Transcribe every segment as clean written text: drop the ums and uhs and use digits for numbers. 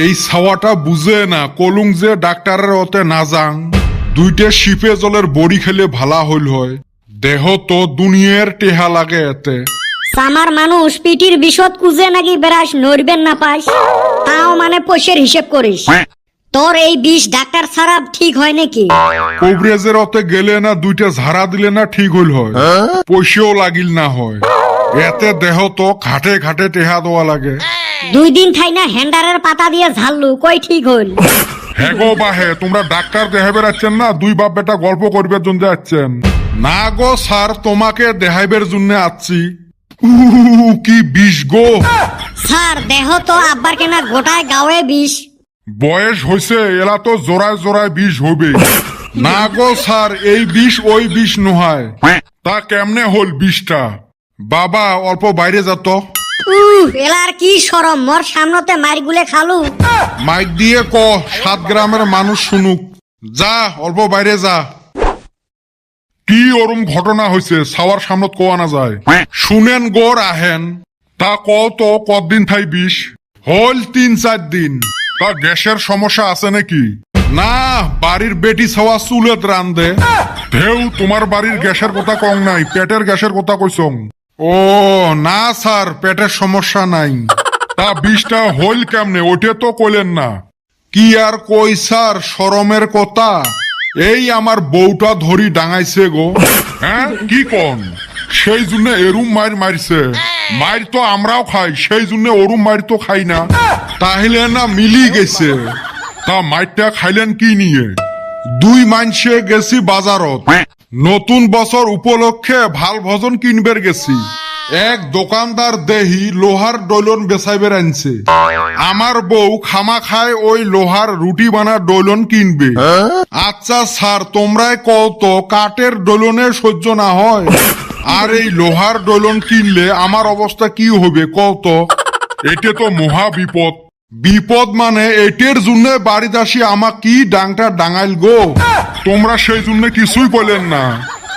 এই ছাওয়াটা বুঝে না কলুং যে ডাক্তারের ওতে না যাং দুইটা শিপে জলের বড়ি খেলে ভালা হইল হয় দেহ তো দুনিয়ার টেহা লাগে এতে সামার মানুষ পিটির বিশদ কুজে নাকি বেড়াস নড়বেন না পাস তাও মানে পয়সার হিসেব করিস তোর এই বিষ ডাক্তার ছাড়া ঠিক হয় নাকি কবরেজের ওতে গেলে না দুইটা ঝাড়া দিলে না ঠিক হইল হয় পয়সাও লাগিল না হয় এতে দেহ তো ঘাটে ঘাটে টেহা দেওয়া লাগে 2 দিন থাই না হ্যান্ডারের পাতা দিয়ে ঝাললু কই ঠিক হইল হ্যাঁ গো বাহে তোমরা ডাক্তার দেখাবে যাচ্ছেন না দুই বাপ বেটা গল্প করবার জন্য যাচ্ছেন না গো স্যার তোমাকে দেখাইবার জন্য আসছি কি বিষ গো স্যার দেহ তো আব্বার কেনা গোটায় গাওয়ে বিষ বয়স হয়েছে এলা তো জোড়ায় জোড়ায় বিষ হবে না গো স্যার এই বিষ ওই বিষ নয় তা কেমনে হল বিষটা বাবা অল্প বাইরে যেত এলার কি শরম মোর সামনতে মারগুলে খালু মাইক দিয়ে 7 গ্রামের মানুষ শুনুক যা অল্প বাইরে যা কি ওরম ঘটনা হয়েছে সাওয়ার সামনত কোয়া না যায় শুনেন গোর আহেন তা কত কতদিন থাই বিষ হল 3-4 দিন তা গ্যাসের সমস্যা আছে নাকি না বাড়ির বেটি ছাওয়া চুলত রান্ধে ঢেউ তোমার বাড়ির গ্যাসের কথা কম নাই পেটের গ্যাসের কথা কইসং ও না স্যার পেটের সমস্যা নাই তা বিষটা হইল কেমনে ওঠে তো কইলেন না কি আর কই স্যার শরমের কথা এই আমার বউটা ধরি ডাঙাইছে গো হ্যাঁ কি কোন সেই জন্য এরুম মার মারছে মার তো আমরাও খাই সেই জন্য ওরুম মার তো খাই না তাহলে না মিলি গেছে তা মারটা খাইলেন কি নিয়ে 2 মানসে গেছি বাজারত নতুন বছর উপলক্ষে ভাল ভজন কিনবার গেছি এক দোকানদার দেহি লোহার ডৈলন বেচাইবার আনছে আমার বউ খামা খায় ওই লোহার রুটি বানা ডৈলন কিনবে আচ্ছা স্যার তোমরাই কত কাঠের ডৈলনে সহ্য না হয় আর এই লোহার ডৈলন কিনলে আমার অবস্থা কি হবে কত এটা তো মহা বিপদ বিপদ মানে এটের জন্য বাড়িতে আসি আমাক কি ডাংটা ডাঙাইল গো তোমরা সেই জন্য কিছুই কইলেন না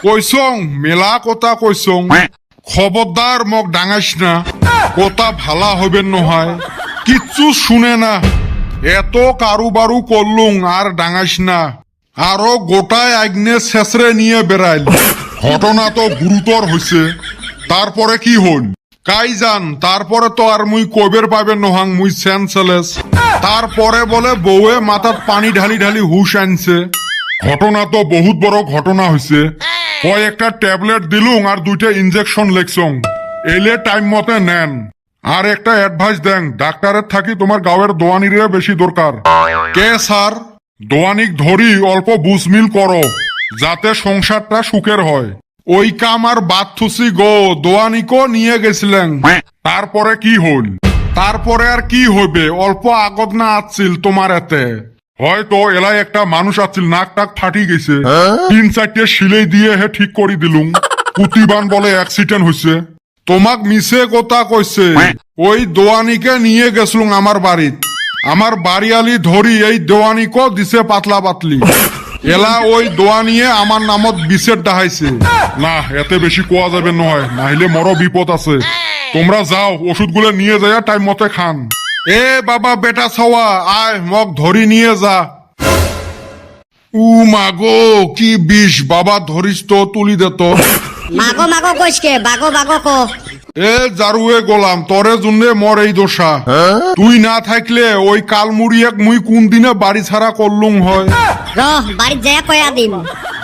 কইসং মেলা কথা কইসং খবরদার মক ডাঙাইস না কথা ভালা হবেন নহয় কিচ্ছু শুনে না এত কারুবারু করলুং আর ডাঙাইস না আরো গোটায় আগ্নে শেষরে নিয়ে বেড়াইল ঘটনা তো গুরুতর হয়েছে তারপরে কি হল কাই জান তারপরে তো আর মুই কবের পাবেন নহাং মুই সেন্সলেস তারপরে বলে বউয়ে মাথাত পানি ঢালি ঢালি হুশ আনছে ঘটনা তো বহুত বড় ঘটনা হয়েছে কয়েকটা ট্যাবলেট দিলুং আর 2টা ইনজেকশন লেখছং এলে টাইম মতে নেন আর একটা অ্যাডভাইস দেন ডাক্তারের থাকি তোমার গাঁয়ের দোয়ানিরে বেশি দরকার কে স্যার দোয়ানিক ধরি অল্প বুঝমিল করো যাতে সংসারটা সুখের হয় ওই কাম আর বাদ থুসি গো দোয়ানিকও নিয়ে গেছিলেন তারপরে কি হল তারপরে আর কি হবে অল্প আগত না আসছিল তোমার এতে হয়তো এলাই একটা মানুষ আসছিল নাক টাক ফাটি গেছে 3-4টে সিলাই দিয়ে হে ঠিক করে দিলুম কুতিবান বলে অ্যাক্সিডেন্ট হয়েছে তোমাক মিছে কথা কইছে ওই দোয়ানিকে নিয়ে গেছিলুম আমার বাড়িত আমার বাড়িয়ালি ধরি এই দোয়ানিকও দিছে পাতলা পাতলি এলা ওই দোয়া নিয়ে আমার নামত বিছের ডাহাইছে না এতে বেশি কোয়া যাবে নয় নাহলে মরো বিপদ আছে তোমরা যাও ওষুধগুলো নিয়ে যায় টাইম মতে খান এ বাবা বেটা ছাওয়া আয় মগ ধরি নিয়ে যা মাগো কি বিষ বাবা ধরিস তো তুলি দে তো মাগো মাগো কইসকে বাগো বাগো কো এ জারুয়ে গোলাম তরে জুনে মর এই দোষা তুই না থাকলে ওই কালমুড়ি এক মুই কোন দিনে বাড়ি ছাড়া করলুম হয় রহ বাড়ি যায় কয়া দিম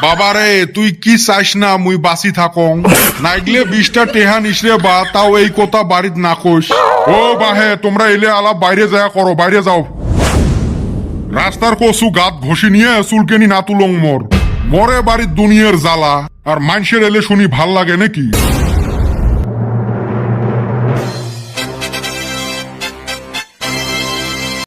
বাবারে তুই কি চাইস না মুই বাঁচি থাকং নাইগলে 20টা টেহা নিসরে বা তাও এই কথা বাড়িত না কইস ও বাহে তোমরা এলে আলাপ বাইরে যায় করো বাইরে যাও রাস্তার কসু গাত ঘষি নিয়ে চুলকেনি না তুলং মরে বাড়ির দুনিয়ার জ্বালা আর মানুষের এলে শুনি ভাল লাগে নাকি